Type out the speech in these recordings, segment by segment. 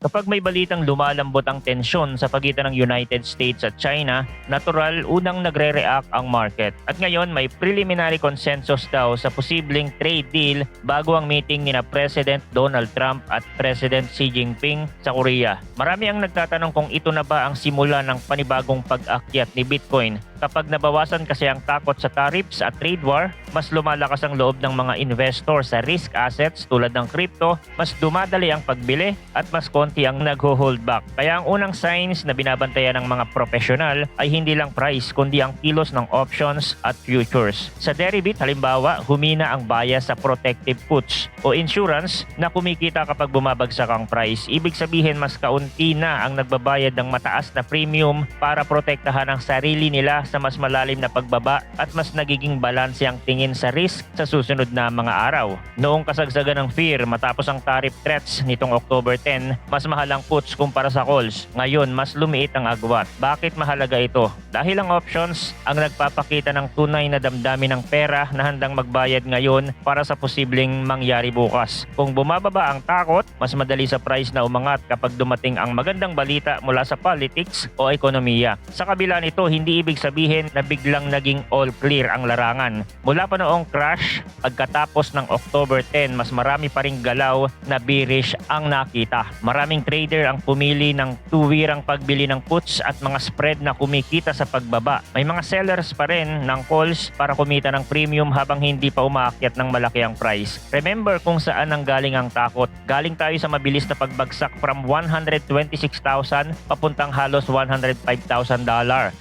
Kapag may balitang lumalambot ang tensyon sa pagitan ng United States at China, natural unang nagre-react ang market. At ngayon may preliminary consensus daw sa posibleng trade deal bago ang meeting ni President Donald Trump at President Xi Jinping sa Korea. Marami ang nagtatanong kung ito na ba ang simula ng panibagong pag-akyat ni Bitcoin. Kapag nabawasan kasi ang takot sa tariffs at trade war, mas lumalakas ang loob ng mga investor sa risk assets tulad ng crypto, mas dumadali ang pagbili at mas konti ang nagho-hold back. Kaya ang unang signs na binabantayan ng mga profesional ay hindi lang price kundi ang kilos ng options at futures. Sa derivative halimbawa, humina ang bias sa protective puts o insurance na kumikita kapag bumabagsak ang price. Ibig sabihin mas kaunti na ang nagbabayad ng mataas na premium para protektahan ang sarili nila sa mas malalim na pagbaba at mas nagiging balanse ang tingin sa risk sa susunod na mga araw. Noong kasagsagan ng fear matapos ang tariff threats nitong October 10, mas mahal ang puts kumpara sa calls. Ngayon, mas lumiit ang agwat. Bakit mahalaga ito? Dahil ang options ang nagpapakita ng tunay na damdamin ng pera na handang magbayad ngayon para sa posibleng mangyari bukas. Kung bumababa ang takot, mas madali sa price na umangat kapag dumating ang magandang balita mula sa politics o ekonomiya. Sa kabila nito, hindi ibig sabihin na biglang naging all clear ang larangan. Mula pa noong crash, pagkatapos ng October 10, mas marami pa ring galaw na bearish ang nakita. Maraming trader ang pumili ng tuwirang pagbili ng puts at mga spread na kumikita sa pagbaba. May mga sellers pa rin ng calls para kumita ng premium habang hindi pa umaakyat ng malaki ang price. Remember kung saan ang galing ang takot. Galing tayo sa mabilis na pagbagsak from 126,000 papuntang halos $105,000.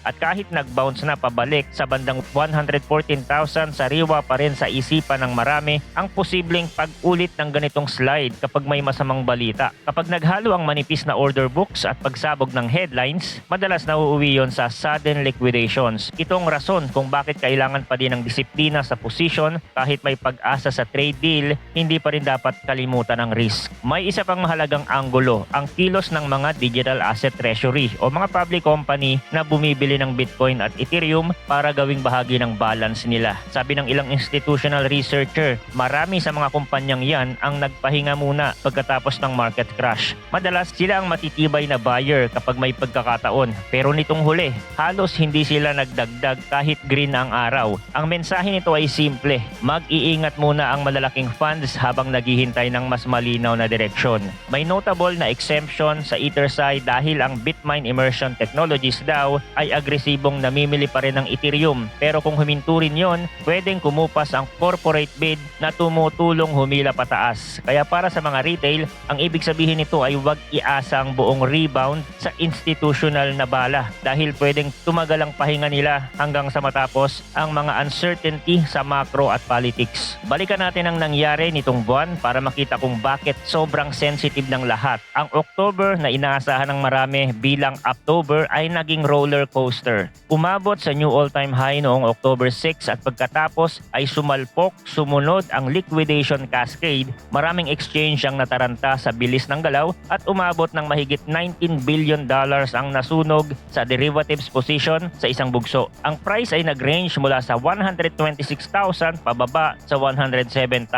At kahit nag-bounce na pabalik sa bandang 114,000, sariwa pa rin sa isipan ng marami ang posibleng pag-ulit ng ganitong slide kapag may masamang balita. Kapag naghalo ang manipis na order books at pagsabog ng headlines, madalas nauuwi yon sa sudden liquidations. Itong rason kung bakit kailangan pa din ng disiplina sa position kahit may pag-asa sa trade deal, hindi pa rin dapat kalimutan ang risk. May isa pang mahalagang anggulo, ang kilos ng mga digital asset treasury o mga public company na bumibili ng Bitcoin at Ethereum para gawing bahagi ng balance nila. Sabi ng ilang institutional researcher, marami sa mga kumpanyang yan ang nagpahinga muna pagkatapos ng market crash. Madalas sila ang matitibay na buyer kapag may pagkakataon. Pero nitong huli, halos hindi sila nagdagdag kahit green ang araw. Ang mensahe nito ay simple, mag-iingat muna ang malalaking funds habang naghihintay ng mas malinaw na direksyon. May notable na exemption sa Etherside dahil ang Bitmine Immersion Technologies daw ay agresibong namimili pa rin ng Ethereum. Pero kung huminto rin yon, pwedeng kumupas ang corporate bid na tumutulong humila pataas. Kaya para sa mga retail, ang ibig sabihin nito ay huwag iasa ang buong rebound sa institutional na bala dahil pwedeng tumagal ang pahinga nila hanggang sa matapos ang mga uncertainty sa macro at politics. Balikan natin ang nangyari nitong buwan para makita kung bakit sobrang sensitive ng lahat. Ang October na inaasahan ng marami bilang October ay naging roller coaster. Umabot sa new all-time high noong October 6 at pagkatapos ay sumalpok, sumunod ang liquidation cascade. Maraming exchange ang nataranta sa bilis ng galaw at umabot ng mahigit $19 billion ang nasunog sa derivatives position sa isang bugso. Ang price ay nag-range mula sa 126,000 pababa sa 107,000.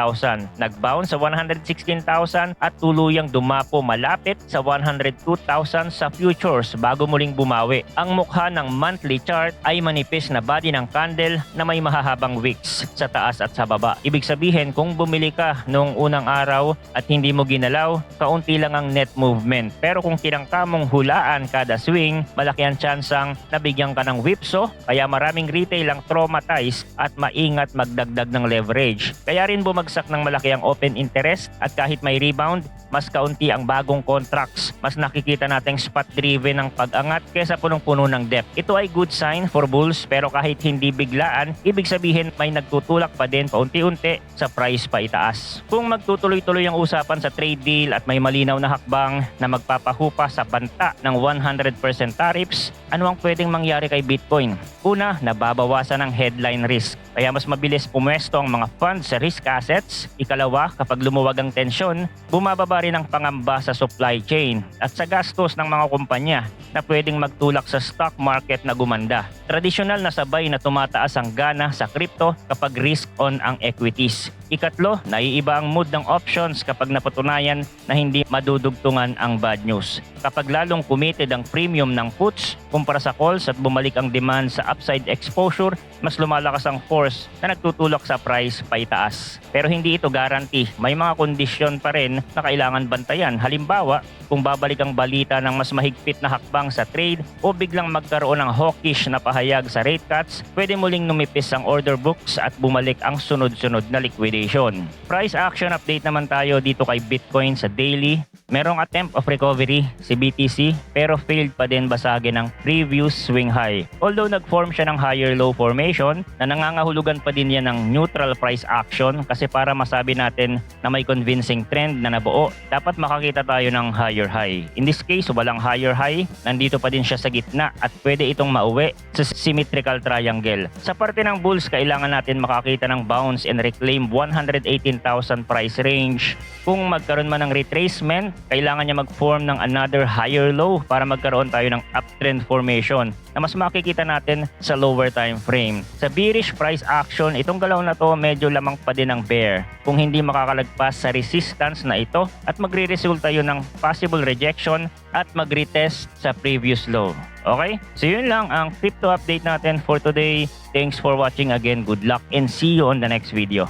Nag-bounce sa 116,000 at tuluyang dumapo malapit sa 102,000 sa futures bago muling bumawi. Ang mukha ng monthly chart ay manipis na body ng candle na may mahahabang wicks sa taas at sa baba. Ibig sabihin kung bumili ka noong unang araw at hindi mo ginalaw, kaunti lang ang net movement. Pero kung tinangka mong hulaan kada swing, malaki ang tsansang nabigyan ka ng whipsaw, kaya maraming retail ang traumatized at maingat magdagdag ng leverage. Kaya rin bumagsak ng malaki ang open interest at kahit may rebound, mas kaunti ang bagong contracts. Mas nakikita nating spot-driven ang pag-angat kesa punong-puno ng depth. Ito ay good sign for bulls pero kahit hindi biglaan, ibig sabihin may nagtutulak pa din paunti-unti sa price pa itaas. Kung magtutuloy-tuloy ang usapan sa trade deal at may malinaw na hakbang na magpapahupa sa banta ng 100% tariffs, ano ang pwedeng mangyari kay Bitcoin? Una, nababawasan ang headline risk. Kaya mas mabilis pumwesto ang mga funds sa risk assets. Ikalawa, kapag lumuwag ang tensyon, bumababa rin ang pangamba sa supply chain at sa gastos ng mga kumpanya na pwedeng magtulak sa stock market na gumanda. Tradisyonal na sabay na tumataas ang gana sa crypto kapag risk on ang equities. Ikatlo, naiiba ang mood ng options kapag napatunayan na hindi madudugtungan ang bad news. Kapag lalong committed ang premium ng puts kumpara sa calls at bumalik ang demand sa upside exposure, mas lumalakas ang force na nagtutulak sa price paitaas. Pero hindi ito guarantee. May mga kondisyon pa rin na kailangan bantayan. Halimbawa, kung babalik ang balita ng mas mahigpit na hakbang sa trade o biglang magkaroon ng hawkish na pahayag sa rate cuts, pwede muling numipis ang order books at bumalik ang sunod-sunod na liquidation. Price action update naman tayo dito kay Bitcoin sa daily. Merong attempt of recovery si BTC pero failed pa din basagin ang previous swing high. Although nag-form siya ng higher low formation na nangangahulugan pa din yan ng neutral price action kasi para masabi natin na may convincing trend na nabuo, dapat makakita tayo ng higher high. In this case, walang higher high, nandito pa din siya sa gitna at pwede itong mauwi sa symmetrical triangle. Sa parte ng bulls, kailangan natin makakita ng bounce and reclaim 118,000 price range. Kung magkaroon man ng retracement, kailangan niya mag-form ng another higher low para magkaroon tayo ng uptrend formation na mas makikita natin sa lower time frame. Sa bearish price action, itong galaw na to medyo lamang pa din ng bear kung hindi makakalagpas sa resistance na ito at magre-resulta yun ng possible rejection at mag-retest sa previous low. Okay? So yun lang ang crypto update natin for today. Thanks for watching again. Good luck and see you on the next video.